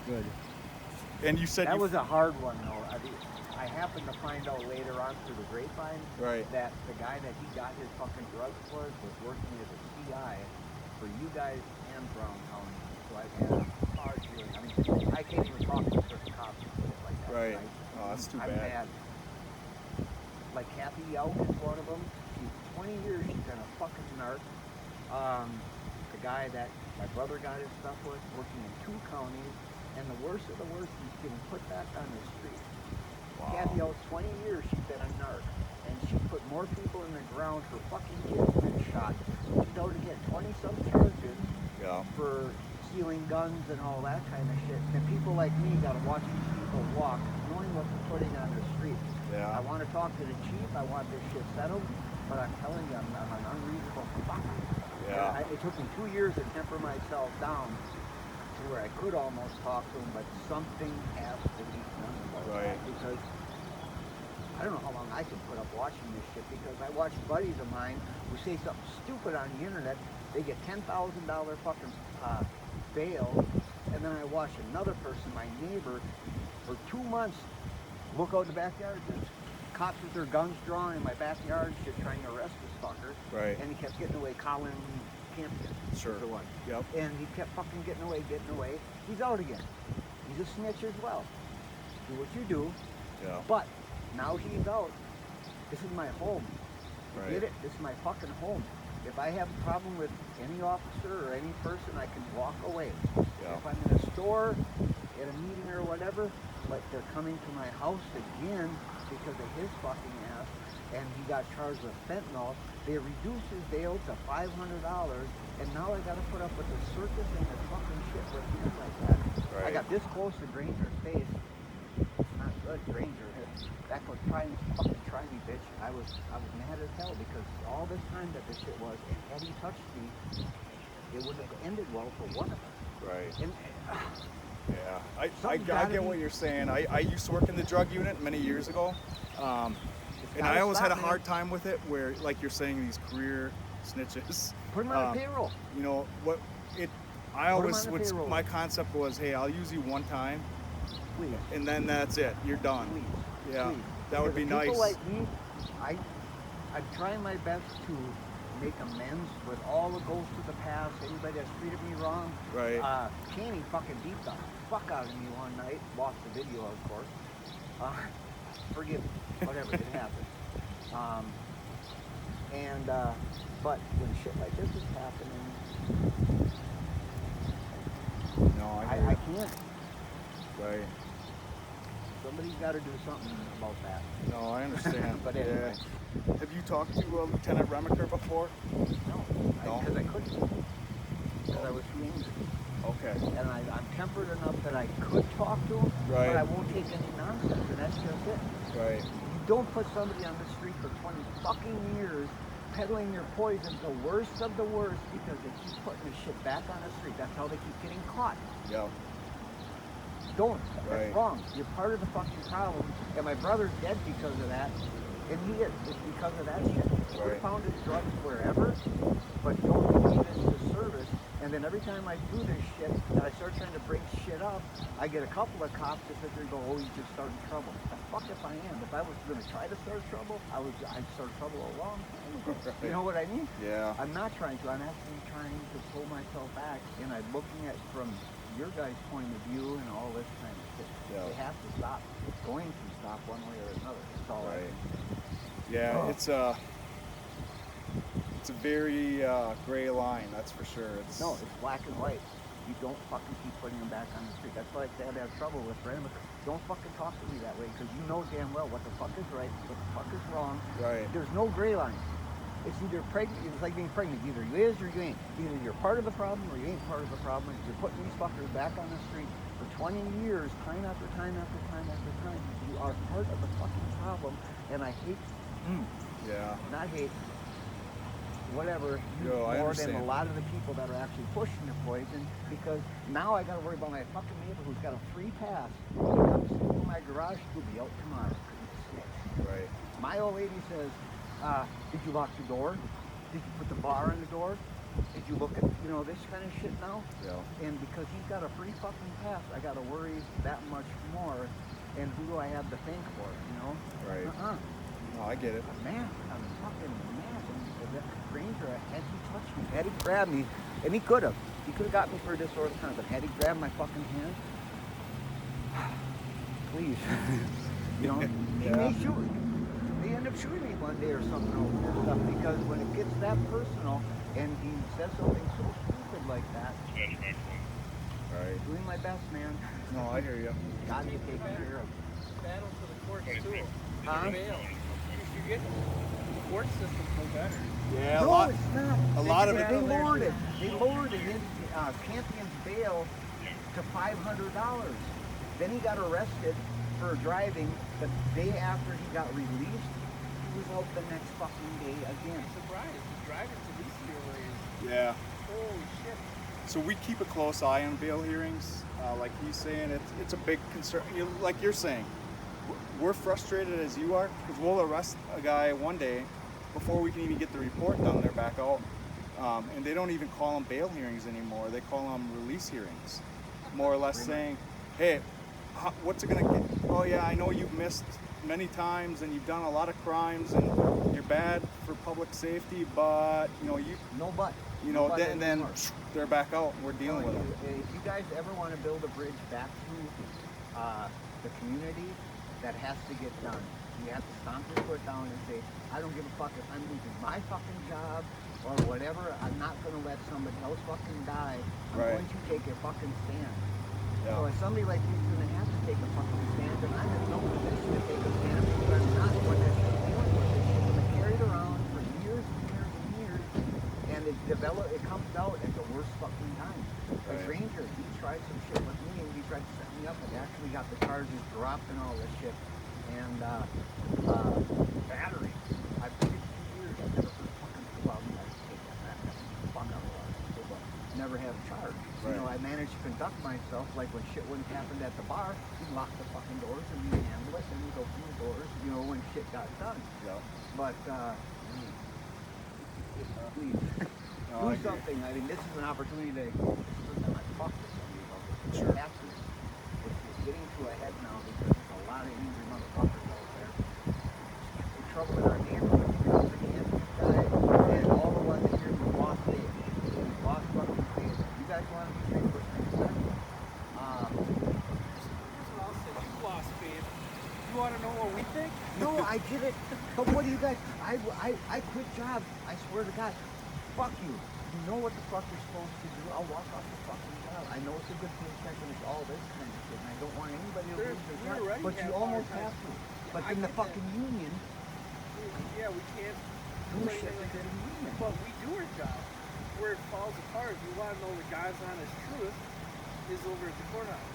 Good. And you said That was a hard one, though. I happened to find out later on through the grapevine that the guy that he got his fucking drugs for was working as a CI for you guys and Brown County. So I've had a hard feeling. I mean, I can't even talk to certain cops and shit like that. Right. Oh, that's too I'm bad. mad. Like Kathy Yelk is one of them. She's 20 years. She's been a fucking narc. The guy that my brother got his stuff with, working in 2 counties, and the worst of the worst, he's getting put back on the street. Wow. Kathy Yelk, 20 years she's been a narc, and she put more people in the ground for fucking kids than shot. She's out to get 20-some charges for stealing guns and all that kind of shit. And people like me got to watch these people walk, knowing what they're putting on the street. Yeah. I want to talk to the chief. I want this shit settled. But I'm telling you, I'm an unreasonable fucker. Yeah. It took me 2 years to temper myself down to where I could almost talk to him, but something has to be done about that. Because I don't know how long I can put up watching this shit, because I watch buddies of mine who say something stupid on the internet. They get $10,000 fucking bail, and then I watch another person, my neighbor, for 2 months look out in the backyard, there's cops with their guns drawn in my backyard, shit, trying to arrest this fucker. Right. And he kept getting away. Colin Campion. Sure. The one. Yep. And he kept fucking getting away. He's out again. He's a snitch as well. Do what you do. Yeah. But now he's out. This is my home. Right. Get it? This is my fucking home. If I have a problem with any officer or any person, I can walk away. Yeah. If I'm in a store, at a meeting or whatever, but they're coming to my house again because of his fucking ass, and he got charged with fentanyl, they reduced his bail to $500, and now I gotta put up with the circus and the fucking shit with him like that. Right. I got this close to Granger's face. It's not good, Granger. That was trying to fucking try me, bitch. I was mad as hell because all this time that this shit was, and had he touched me, it would have ended well for one of us. Right. And, yeah, I get what you're saying. I used to work in the drug unit many years ago, and I always had a hard time with it. Where, like you're saying, these career snitches. Put them on a payroll. You know what? I always would. My concept was, hey, I'll use you one time, please, and then that's it. You're done. Please, yeah, please. that would be nice. People like me, I'm trying my best to make amends with all the ghosts of the past, anybody that's treated me wrong. Right. Channing fucking beat the fuck out of me one night. Lost the video, of course. Forgive me. Whatever, it happened. But when shit like this is happening, no, I can't. Right. Somebody's got to do something about that. No, I understand. But anyway. Yeah. Have you talked to Lieutenant Remaker before? No. Because I couldn't. Because I was too angry. Okay. And I'm tempered enough that I could talk to him, but I won't take any nonsense, and that's just it. Right. You don't put somebody on the street for 20 fucking years peddling their poison, the worst of the worst, because they keep putting the shit back on the street. That's how they keep getting caught. Yeah. Don't. That's wrong. You're part of the fucking problem. And my brother's dead because of that. And he is. It's because of that shit. We found his drugs wherever, but don't believe it's the service. And then every time I do this shit and I start trying to bring shit up, I get a couple of cops that sit there and go, oh, he's just starting trouble. The fuck if I am. If I was going to try to start trouble, I'd start trouble a long time ago. You know what I mean? Yeah. I'm not trying to. I'm actually trying to pull myself back, and I'm looking at from your guys' point of view and all this kind of shit. Yeah. It has to stop. It's going to stop one way or another. That's all I think. Yeah, it's a very gray line, that's for sure. No, it's black and white. You don't fucking keep putting them back on the street. That's why I say I have trouble with Brandon. Don't fucking talk to me that way, because you know damn well what the fuck is right, what the fuck is wrong. Right. There's no gray line. It's either pregnant. It's like being pregnant. Either you is or you ain't. Either you're part of the problem or you ain't part of the problem. You're putting these fuckers back on the street for 20 years, time after time after time after time. You are part of the fucking problem, and I hate. Not hate. Whatever. More than a lot of the people that are actually pushing the poison, because now I got to worry about my fucking neighbor who's got a free pass. He comes to my garage. He'll be out tomorrow because he's a snitch. Right. My old lady says, did you lock the door? Did you put the bar on the door? If you look at, this kind of shit now, Yeah. and because he's got a free fucking pass, I got to worry that much more. And who do I have to thank for, Right. No, I get it. Man, I'm fucking mad. And that Ranger, had he touched me, had he grabbed me, and he could have. He could have got me for a disorderly conduct. Had he grabbed my fucking hand, please. He may shoot. They end up shooting me one day or something over this stuff, because when it gets that personal and he says something so stupid like that, Right. doing my best, man. No, I hear you. Got me taken care of. Battle to the courts too. Huh? Bail. You get the court system's no better. Yeah, No, it's not. a lot of it. They lowered it. They lowered his champion's bail to $500. Then he got arrested for driving. The day after he got released, he was out the next fucking day again. I'm surprised. The driving police here is Yeah. holy shit. So we keep a close eye on bail hearings. Like he's saying, it's a big concern. Like you're saying, we're frustrated as you are, because we'll arrest a guy one day before we can even get the report done. They're back out, and they don't even call them bail hearings anymore. They call them release hearings, more or less saying, "Hey, what's it gonna get? Oh yeah, I know you've missed many times and you've done a lot of crimes and you're bad for public safety, but No but. then anymore. they're back out and we're dealing with them." If you guys ever want to build a bridge back to the community, that has to get done. You have to stomp your foot down and say, I don't give a fuck if I'm losing my fucking job or whatever. I'm not going to let somebody else fucking die. I'm Right. going to take a fucking stand. Yeah. So if somebody like me is going to have to take a fucking stand, then I'm in no position to take a stand, because I'm not one that's dealing with this shit. I'm carried around for years and years and years, and it comes out at the worst fucking time. The Right. Ranger, he tried some shit with me, and he tried to set me up, and actually got the charges dropped and all this shit. And battery. I've been 2 years. I've never heard fucking well, I take that back. Fuck out a lot of people, but never had a charge. Right. I managed to conduct myself like when shit wouldn't happen at the bar. We'd lock the fucking doors and we'd handle it, and we'd open the doors, when shit got done. Yeah. But please No, do I agree. something. I mean, this is an opportunity to talk to somebody about this. Sure. Have to. It's getting to a head now, because there's a lot of angry motherfuckers out there. In trouble in our neighborhood because of the cancer guy, and all the ones here who lost faith. Lost fucking faith. You guys want to be straight for a second? Here's what I'll say. You lost faith. You want to know what we think? No, I get it. But what do you guys? I quit jobs. I swear to God. Fuck you. You know what the fuck you're supposed to do. I'll walk off the fucking job. I know it's a good paycheck and it's all this kind of shit. And I don't want anybody to lose their job. already But you have almost hard have to. times. But I then the get fucking union Yeah, we can't do do shit anything like like the that. union. But we do our job. Where it falls apart, if you want to know the God's honest truth, is over at the courthouse.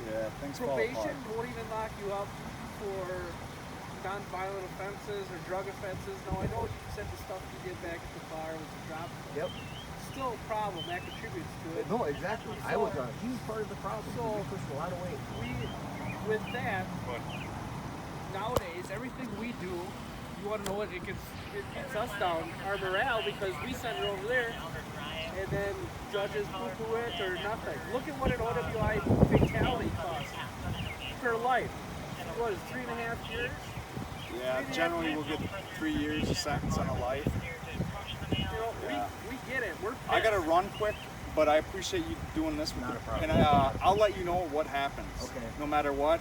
Yeah, things fall Probation apart. won't even lock you up for non-violent offenses or drug offenses. No, I know you said the stuff you did back at the bar was a drop. Yep. Still a problem. That contributes to it. No, exactly. I was a huge part of the problem. So- We pushed a lot of weight. With that, nowadays, everything we do, you want to know what, it gets us down, our morale, because we send it over there, and then judges poo-poo it or nothing. Look at what an OWI fatality costs per life. What is 3.5 years? Yeah, generally we'll get 3 years a sentence on a life. Yeah. We get it. We're pissed. I gotta run quick, but I appreciate you doing this with Not me. a problem. And I'll let you know what happens. Okay. No matter what.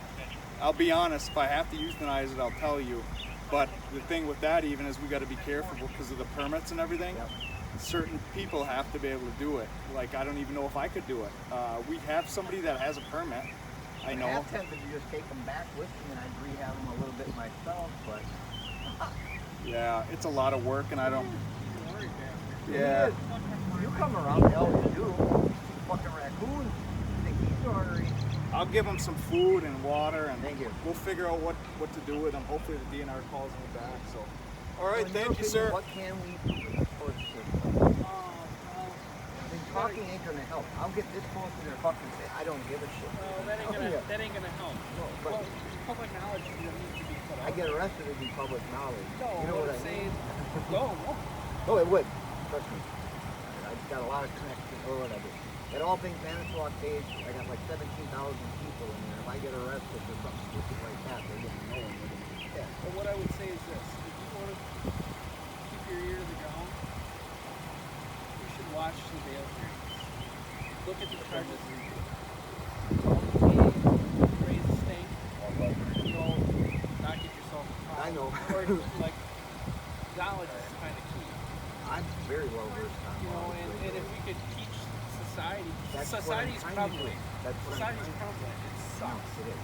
I'll be honest, if I have to euthanize it, I'll tell you. But the thing with that even is we gotta be careful because of the permits and everything. Yep. Certain people have to be able to do it. Like, I don't even know if I could do it. We have somebody that has a permit. I know. have tempted to just take them back with me and I'd rehab them a little bit myself, but Yeah, it's a lot of work and I don't. Don't worry, bastard. Yeah. you come around, they always do. Fucking raccoons, they keep the artery. I'll give them some food and water and Thank you. we'll figure out what to do with them. Hopefully the DNR calls me back. So, all right, In your thank you, opinion, sir. What can we do with this court system? I mean, talking ain't gonna help. I'll get this close to their fucking say, I don't give a shit. That ain't gonna help. No, but Well, public knowledge needs to be put I out. get arrested if you public knowledge. No, You know what I'm I saying, mean? no. Oh, it would. Trust me. got a lot of connections or whatever. At All Things Manitowoc page, I got like 17,000 people in there. If I get arrested for something stupid like that, they're going to know and they're going to be pissed. But what I would say is this: if you want to keep your ear to the ground, you should watch the bail hearings. Look at the charges. Raise a stink. You know, not get yourself in trouble. I know. Or like, knowledge is kind of key. I'm very well versed on You know, laws, and if we could teach society, That's what I'm society's trying to crumbling. do. That's what I'm Society's trying to do. crumbling. It No, sucks. it is.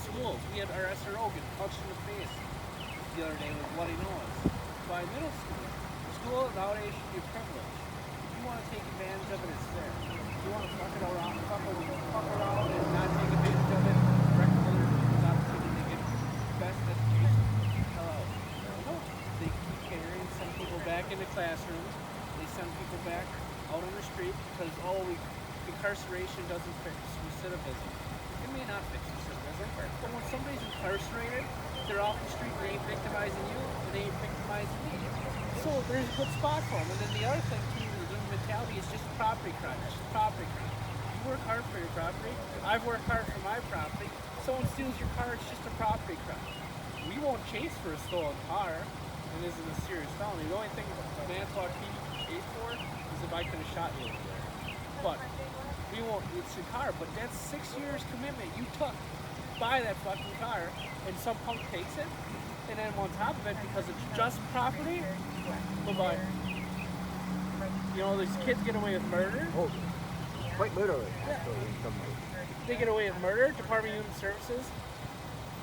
Schools, we had our SRO get punched in the face the other day with bloody nose by middle school. School nowadays should be a privilege. If you want to take advantage of it, it's there. If you want to fuck around and not take advantage of it, direct other people's opportunity to get the best education, hello. No, they keep carrying, send people back into classrooms. They send people back out on the street because, incarceration doesn't fix recidivism. It may not fix recidivism, but when somebody's incarcerated, they're off the street, they ain't victimizing you, and they ain't victimizing me. So there's a good spot for them. And then the other thing, too, the mentality is just property crime. It's just property crime. You work hard for your property. I've worked hard for my property. Someone steals your car, it's just a property crime. We won't chase for a stolen car. It isn't a serious felony. The only thing Manitowoc PD can chase for is if I could have shot you over there. But we won't, it's your car, but that's 6 years commitment you took to buy that fucking car, and some punk takes it, and then on top of it, because it's just property, bye-bye. You know, these kids get away with murder. Oh, quite literally, actually, in some ways. They get away with murder. Department of Human Services,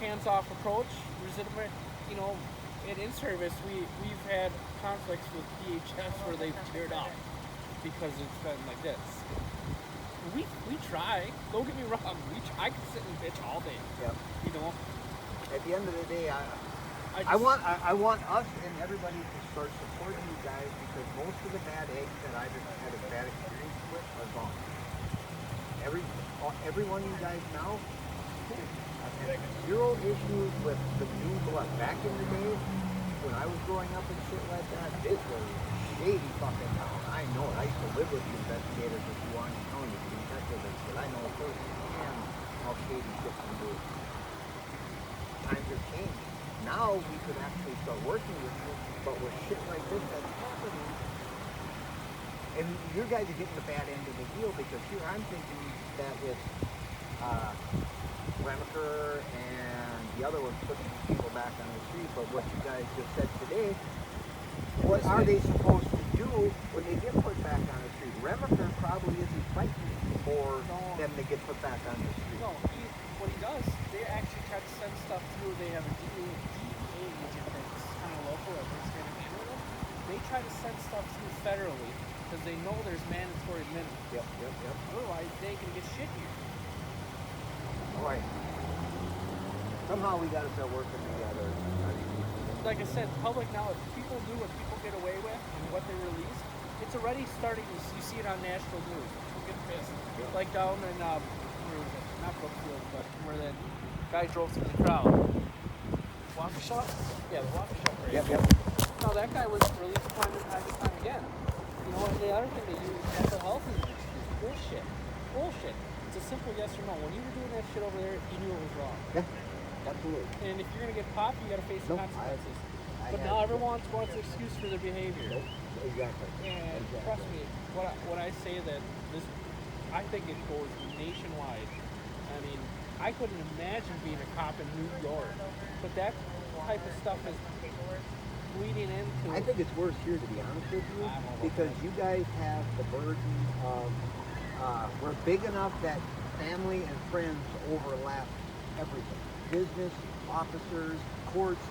hands-off approach, recidivism. You know, and in service, we've had conflicts with DHS where they've teared up because it's been like this. We try. Don't get me wrong. I can sit and bitch all day. Yep. You know. At the end of the day, I want us and everybody to start supporting you guys because most of the bad eggs that I've had a bad experience with are gone. Every one of you guys now, cool. I've had zero issues with the new blood. Back in the day, when I was growing up and shit like that, this was shady fucking town. I know it. I used to live with the investigators if you want to know you, the detectives, but I know firsthand how shady shit can do. Times have changed. Now we could actually start working with you, but with shit like this that's happening, and you guys are getting the bad end of the deal because here I'm thinking that it's Remacher and the other ones putting people back on the street, but what you guys just said today, what are they supposed to do when they get put back on the street? Remacher probably isn't fighting for them to get put back on the street. No, what he does, they actually try to send stuff through. They have a DEA agent that's kind of local that takes care of handle it. They try to send stuff through federally because they know there's mandatory minimum. Yep. Otherwise, they can get shit here. All right. Somehow we got to start working together. Like I said, public knowledge. People do what people get away with and what they release. It's already starting. You see it on national news. People get pissed. Yep. Like down in where was it? Not Brookfield, but where that guy drove through the crowd. Waukesha? Yeah, the Waukesha parade. Yep. No, that guy was released time and time again. You know, and the other thing they use mental health is bullshit. Bullshit. It's a simple yes or no. When you were doing that shit over there, you knew it was wrong. Yeah, absolutely. And if you're gonna get popped, you gotta face the consequences. I But now everyone wants an excuse for their behavior. Nope. Exactly. And trust me, what I say that this, I think it goes nationwide. I mean, I couldn't imagine being a cop in New York, but that type of stuff is bleeding into. I think it's worse here, to be honest with you, because you guys have the burden of, we're big enough that family and friends overlap everything. Business, officers, courts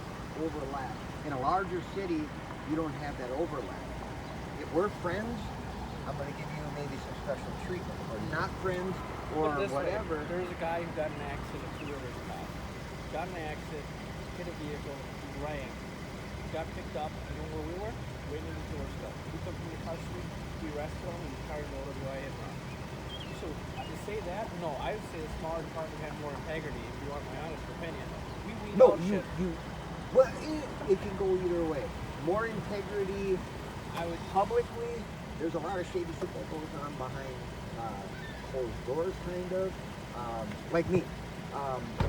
overlap. In a larger city, you don't have that overlap. If we're friends, I'm going to give you maybe some special treatment. Or not friends, or Put it this whatever. way, there's a guy who got in an accident 2 years ago. Got in an accident, hit a vehicle, ran. Got picked up, you know where we were? Waiting in the door still. We took him to the car street, we arrested him, and the car rolled over the run. So, to say that, no, I would say the smaller department had more integrity, if you want my honest opinion. We No, know shit. Well, it can go either way. More integrity I would publicly there's a lot of shady shit that goes on behind closed doors, kind of. Like me.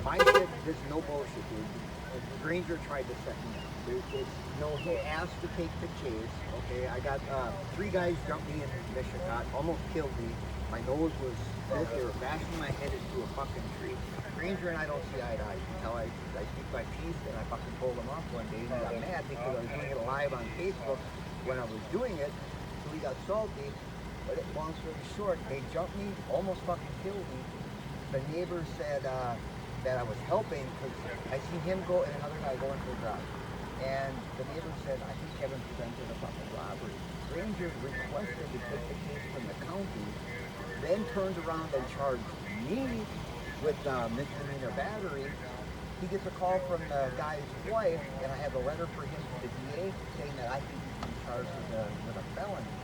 My shit, there's no bullshit, dude. Granger tried to set me up. He asked to take the chase. Okay, I got 3 guys jumped me in Michigan, almost killed me. My nose was this. They were bashing my head into a fucking tree. Granger and I don't see eye to eye. Until I speak my piece, and I fucking told him off one day. He got mad because I was doing it live on Facebook when I was doing it. So he got salty. But long story short, they jumped me, almost fucking killed me. The neighbor said that I was helping because I seen him go and another guy go into the garage. And the neighbor said, I think Kevin presented a fucking robbery. Granger requested to take the case from the county, then turned around and charged me with misdemeanor battery. He gets a call from the guy's wife, and I have a letter for him to the DA saying that I think he's been charged with a felony.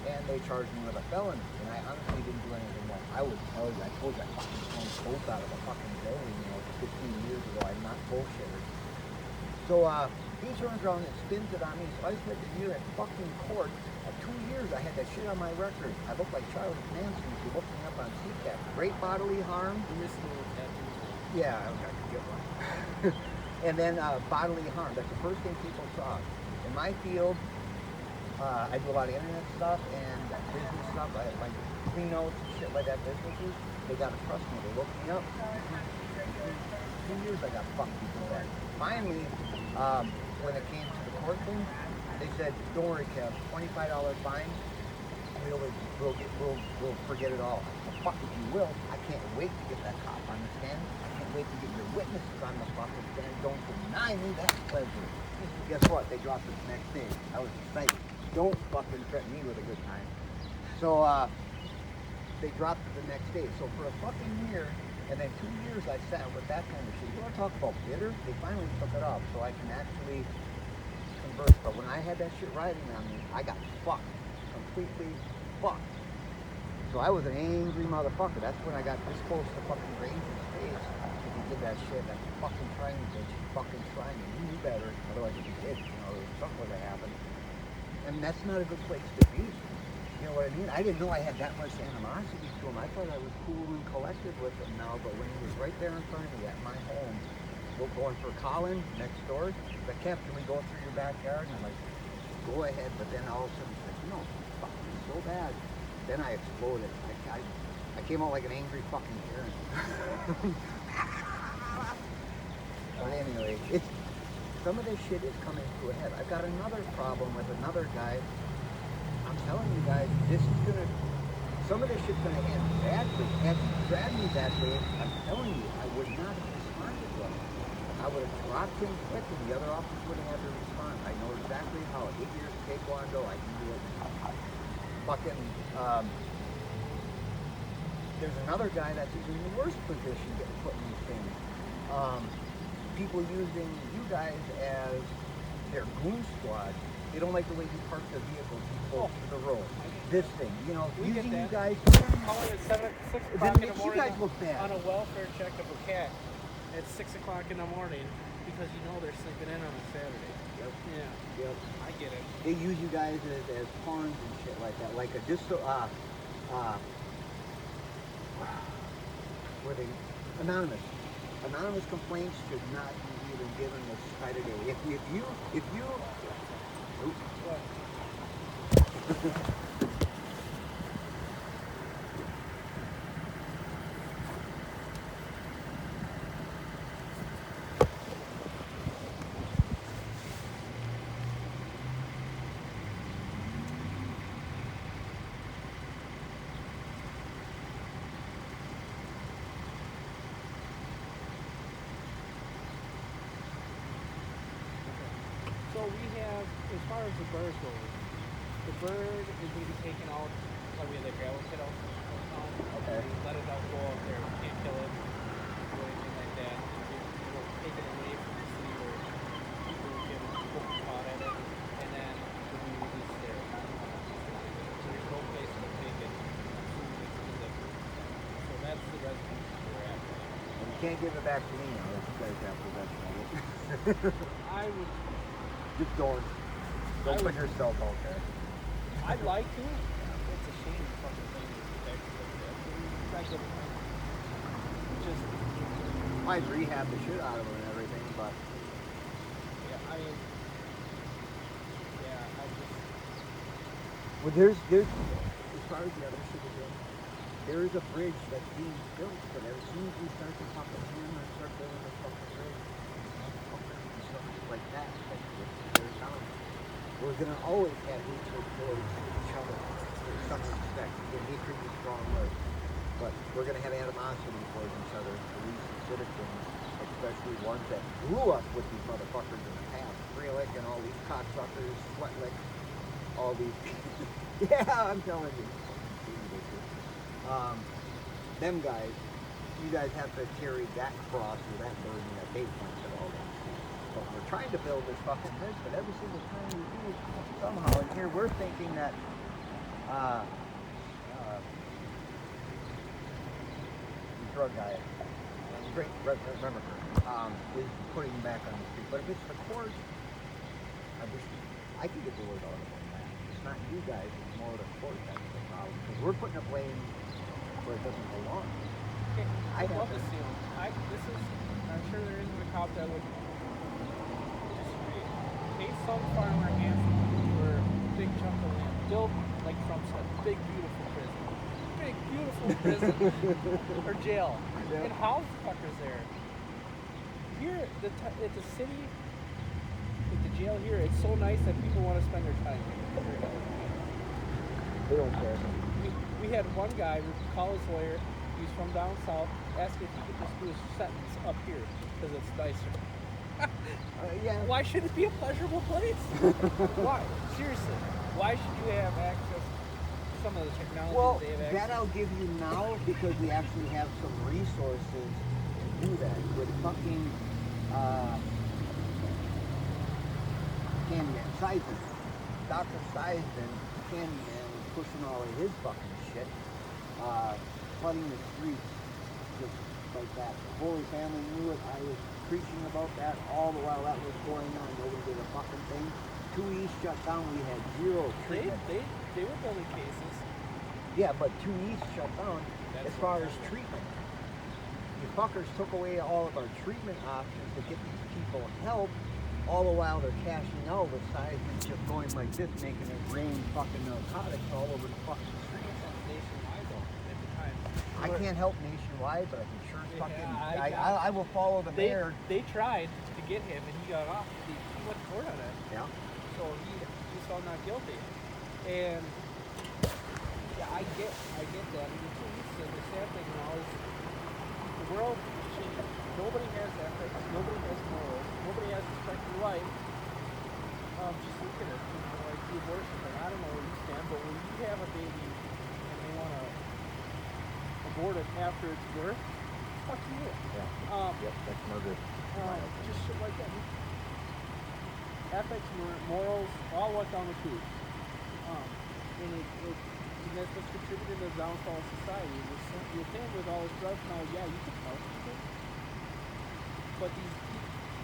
And they charged me with a felony, and I honestly didn't do anything wrong. I would tell you, I told you I fucking thrown both out of a fucking building, 15 years ago. I'm not bullshitter. So he turns around and spins it on me. So I spent a year in fucking court. 2 years I had that shit on my record. I looked like Charlie Manson if you looked me up on CCAP. Great bodily harm. You missed the little tattoos. Yeah, I could get one. And then bodily harm. That's the first thing people saw. In my field, I do a lot of internet stuff and business stuff. I like pre-notes and shit like that. Businesses, they gotta trust me. They look me up. 2 years I got fucked because of that. Finally, when it came to the court thing, they said, "Don't worry, Kev. $25 fine. We'll forget it all." Fuck if you will. I can't wait to get that cop on the stand. I can't wait to get your witnesses on the fucking stand. Don't deny me that pleasure. Guess what? They dropped it the next day. I was excited. Don't fucking threaten me with a good time. So they dropped it the next day. So for a fucking year, and then 2 years I sat with that kind of shit. You want to talk about bitter? They finally took it off so I can actually converse. But when I had that shit riding on me, I got fucked. Completely fucked. So I was an angry motherfucker. That's when I got this close to fucking Granger's face. If he did that shit, that's fucking trying me, bitch. Fucking trying me. You knew better. Otherwise, if you did, something would have happened. And that's not a good place to be. You know what I mean? I didn't know I had that much animosity to him. I thought I was cool and collected with him now, but when he was right there in front of me at my home, going for Colin next door, the Kev, can we go through your backyard? And I'm like, go ahead, but then all of a sudden he said, no, fuck me so bad. Then I exploded. I came out like an angry fucking Karen. But anyway, some of this shit is coming to a head. I've got another problem with another guy. I'm telling you guys, some of this shit's gonna end badly. Had you grabbed me that day, I'm telling you, I would not have responded to him. I would have dropped him quick and the other officers wouldn't have to respond. I know exactly how. 8 years of taekwondo, I can do it. Fucking, there's another guy that's in the worst position getting put in these things. People using you guys as their goon squad. They don't like the way you park the vehicles, you pull to the road. This thing, using you guys. Calling at 6 It o'clock in the makes you morning guys look bad. on a welfare check of a cat at 6 o'clock in the morning because they're sleeping in on a Saturday. Yep. Yeah. Yep. I get it. They use you guys as pawns and shit like that. Like anonymous. Anonymous complaints should not be even given this side of day. If you oops. What? So we have, as far as the bird goes, the bird is going to be taken out, like we have the gravel pit out. Okay. We let it out, go out there. We can't kill it, do anything like that. We'll take it away from the city where people can get caught at it, and then it'll be released there. So there's no place to take it as soon as it's delivered. So that's the resolution we're after. And you can't give it back to me now. You guys have possession of it. I would. Just don't put yourself out there. I'd like to. It's a shame the fucking thing is actually like that. I get it. Just, Might rehab the shit out of them and everything, but yeah, I mean, yeah, I just, well, there's as far as the other shit is in, there is a bridge that's being built, but as soon as we start to fucking hammer and start building the fucking bridge, and stuff like that, they're down. We're gonna always have hatred towards each other in some respects. Again, hatred is a strong word, but we're gonna have animosity towards each other, police and citizens, especially ones that blew us with these motherfuckers in the past. Freelick and all these cocksuckers, Sweatlick, all these. Yeah, I'm telling you. Them guys, you guys have to carry that cross or that burden that they planted all that. But we're trying to build this fucking bridge, but every single time we do it, somehow, and here we're thinking that, the drug guy, great, remember her, is putting him back on the street. But if it's the court, I can get the word out of that. It's not you guys, it's more the court that's the problem. Because we're putting a blame where it doesn't belong. okay, I'd love to see them. I'm sure there isn't a cop that would disagree. Pay some farmer Hanson for a big chunk of land. Build, like Trump said, big beautiful prison. Big beautiful prison. Or jail. Yeah. And house the fuckers there. Here, at the city, at the jail here, it's so nice that people want to spend their time here. They don't care. We had one guy, we call his lawyer, he's from down south, ask if he could just do his sentence up here, because it's nicer. Yeah. Why should it be a pleasurable place? Why? Seriously. Why should you have access to some of the technology Well, they have that access I'll give you now because we actually have some resources to do that with fucking Candyman, Seisman. Dr. Seisman, Candyman, was pushing all of his fucking shit, flooding the streets just like that. The Holy family knew it. I was preaching about that all the while that was going on. Nobody did a fucking thing. 2 East shut down. We had zero treatment. They were building cases. Yeah, but 2 East shut down That's as far as treatment. You fuckers took away all of our treatment options to get these people help, all the while they're cashing out with Seisman just going like this, making it rain fucking narcotics all over the fucking street. Nationwide though, at the time. I can't help nationwide, but I can sure Yeah, fucking, I I will follow the mayor. They tried to get him and he got off. He went to court on it. Yeah. So he was found not guilty. And yeah, I get that. I mean, the sad thing now is the world is changing. Nobody has ethics. Nobody has morals. Nobody has respect for life. Just look at it. You know, like the abortion thing. I don't know where you stand, but when you have a baby and they want to abort it after its birth, fuck you. Yeah. Yep, that's murder. Just shit like that. Ethics, morals, all went down the tubes. And that's what's contributed to the downfall of society. With him, with all his drugs now, yeah, you can help people. But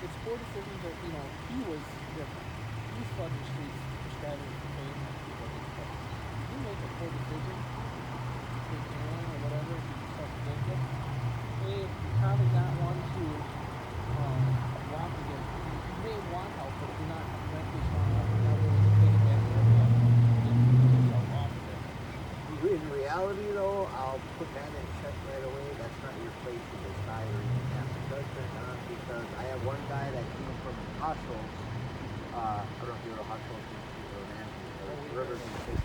it's poor decisions that, you know, he was different. He was flooding the streets, prescribing cocaine and people like that. If you make a poor decision, take heroin or whatever, if you start to think it, you're probably not one to want to get, you may want help, but you're not mentally strong enough, you're not willing to take advantage of everyone, get yourself off of it. In reality, though, I'll put that in check right away. That's not your place to decide or even have to judge or not, because I have one guy that came from Hostels. I don't know if you know Hostels or Manty or Rivers and shit.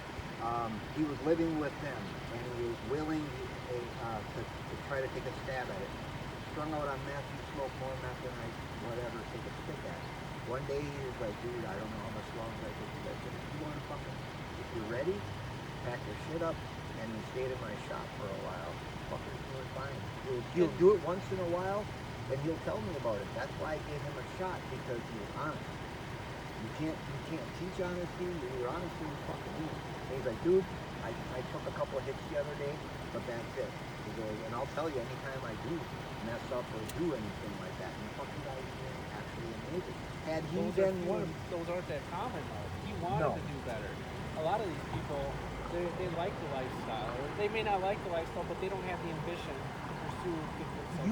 He was living with them, and he was willing to try to take a stab at it. Strung out on meth, he smoked more meth than I whatever take a stick at. One day he was like, dude, I don't know how much longer I can do that. If you want to fucking, if you're ready, pack your shit up, and he stayed in my shop for a while. Fucker's doing fine. He'll do it once in a while, and he'll tell me about it. That's why I gave him a shot, because he was honest. You can't teach honesty. You're either honest or you're fucking me. And he's like, dude, I took a couple of hits the other day, but that's it. He goes, and I'll tell you anytime I do mess up or do anything like that. And the fucking guy is actually amazing. Had he been one of those aren't that common though. He wanted to do better. a lot of these people, they like the lifestyle. Or they may not like the lifestyle, but they don't have the ambition to pursue different stuff.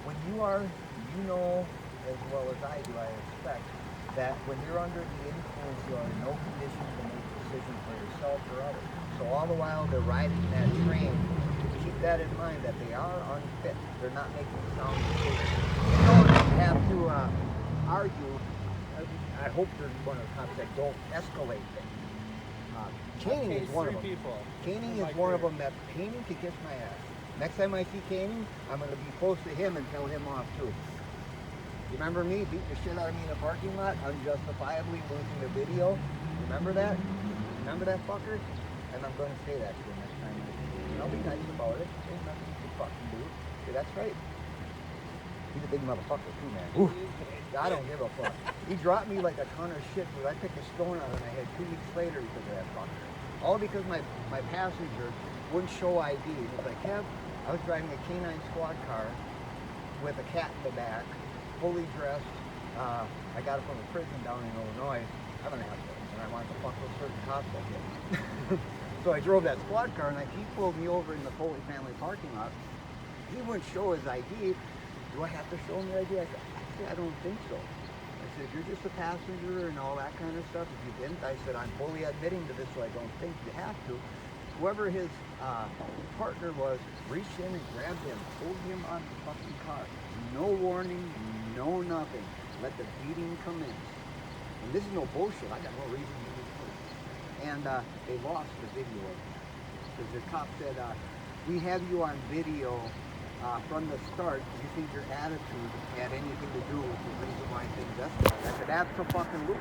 When you are, you know as well as I do, I expect, that when you're under the influence, you are in no condition to make decisions for yourself or others. So all the while they're riding that train, keep that in mind, that they are unfit. They're not making sound decisions. You don't have to argue. I hope there's one of the cops that don't escalate things. Caning is one of them. Caning is one of them that Caning could kiss my ass. Next time I see Caning, I'm going to be close to him and tell him off too. You remember me beating the shit out of me in a parking lot, unjustifiably losing the video? Remember that? Remember that fucker? And I'm going to say that to him next time I see him. And I'll be nice about it. There's nothing you can fucking do. See, that's right. He's a big motherfucker too, man. Ooh. I don't give a fuck. He dropped me like a ton of shit, dude. I picked a stone out of my head 2 weeks later because of that fucker. All because my passenger wouldn't show ID. He was like, Kev, I was driving a K9 squad car with a cat in the back, fully dressed. I got it from a prison down in Illinois. I'm an asshole, and I wanted to fuck those certain cops like him. So I drove that squad car, and he pulled me over in the Foley family parking lot. He wouldn't show his ID. Do I have to show him the ID? I said, I don't think so. I said, if you're just a passenger and all that kind of stuff, if you didn't, I said, I'm fully admitting to this, so I don't think you have to. Whoever his partner was, reached in and grabbed him, pulled him on the fucking car. No warning, no nothing. Let the beating commence. And this is no bullshit. I got no reason to do this. And they lost the video of it. Because the cop said, we have you on video from the start. Do you think your attitude had anything to do with the reason why things escalated? I said, absolutely.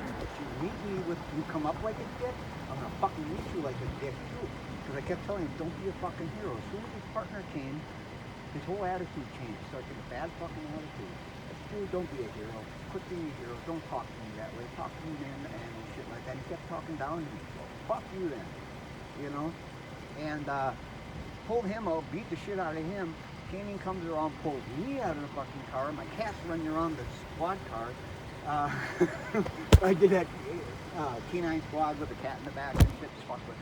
But you come up like a dick, I'm going to fucking meet you like a dick too. Because I kept telling him, don't be a fucking hero. As soon as his partner came, his whole attitude changed. He started getting a bad fucking attitude. I said, dude, don't be a hero. Quit being a hero. Don't talk to me that way. Talk to me man to man and shit like that. He kept talking down to me. So, fuck you then. You know? And pulled him out, beat the shit out of him. Caning comes around, pulls me out of the fucking car. My cat's running around the squad car. I did that K9 squad with a cat in the back and shit to fuck with.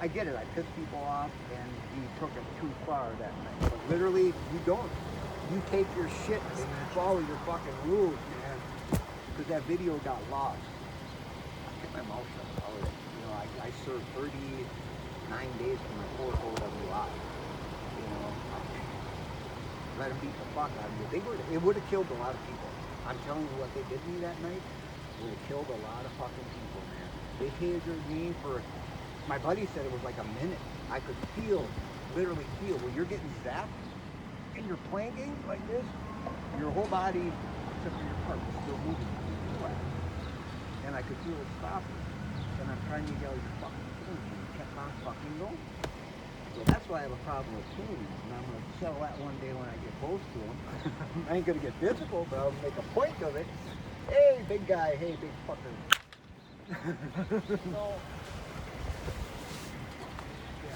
I get it. I pissed people off, and he took it too far that night. But literally, you don't. You take your shit and you follow your fucking rules, man. Because that video got lost. I kept my mouth shut about it. You know, I served 39 days for my fourth OWI. You know, let them beat the fuck out of you. It would have killed a lot of people. I'm telling you what they did to me that night. Would have killed a lot of fucking people, man. They tasered me for. My buddy said it was like a minute. I could literally feel, when you're getting zapped and you're playing games like this, your whole body, except for your heart, is still moving. And I could feel it stopping. And I'm trying to yell, you're fucking killing me. And it kept on fucking going. So that's why I have a problem with Caning. And I'm going to settle that one day when I get close to him. I ain't going to get physical, but I'll make a point of it. Hey, big guy. Hey, big fucker.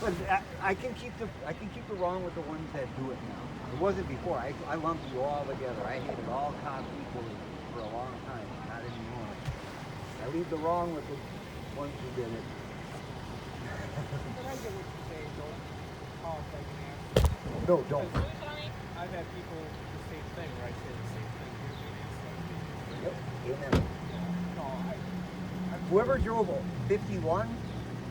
But I can keep the wrong with the ones that do it now. It wasn't before. I lumped you all together. I hated all cops equally for a long time. Not anymore. I leave the wrong with the ones who did it. But I get what you're saying. Don't call it like an ass. No, don't. I've had people do the same thing, where I say the same thing. Yep. Amen. No, Whoever drove 51.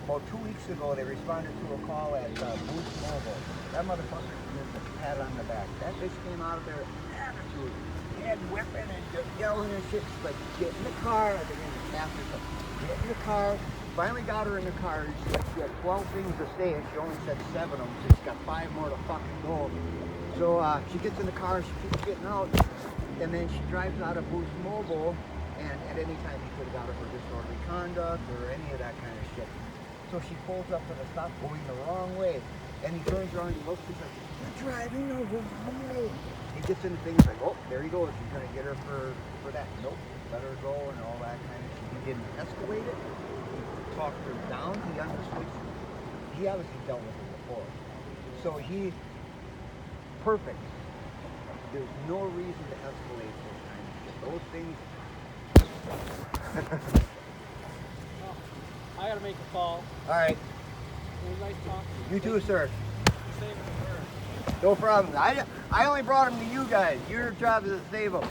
About 2 weeks ago, they responded to a call at Boost Mobile. That motherfucker deserves a pat on the back. That bitch came out of there with attitude. Head whipping and just yelling and shit. She's like, get in the car. I think in the chapter, get in the car. Finally got her in the car. She had 12 things to say, and she only said 7 of them. So she's got 5 more to fucking go. So she gets in the car. She keeps getting out. And then she drives out of Boost Mobile. And at any time, he could have got her for disorderly conduct or any of that kind of shit. So she pulls up to the stop going the wrong way. And he turns around and he looks, he's like, you're driving the wrong way. He gets into things like, oh, there he goes. He's going to get her for that. Nope, let her go and all that kind of shit. He didn't escalate it. He talked her down. He understood. He obviously dealt with it before. So perfect. There's no reason to escalate those kind of shit. Those things. I gotta make a call. All right. It was nice talking to you. You too, sir. You're saving the bird. No problem. I only brought them to you guys. Your job is to save them.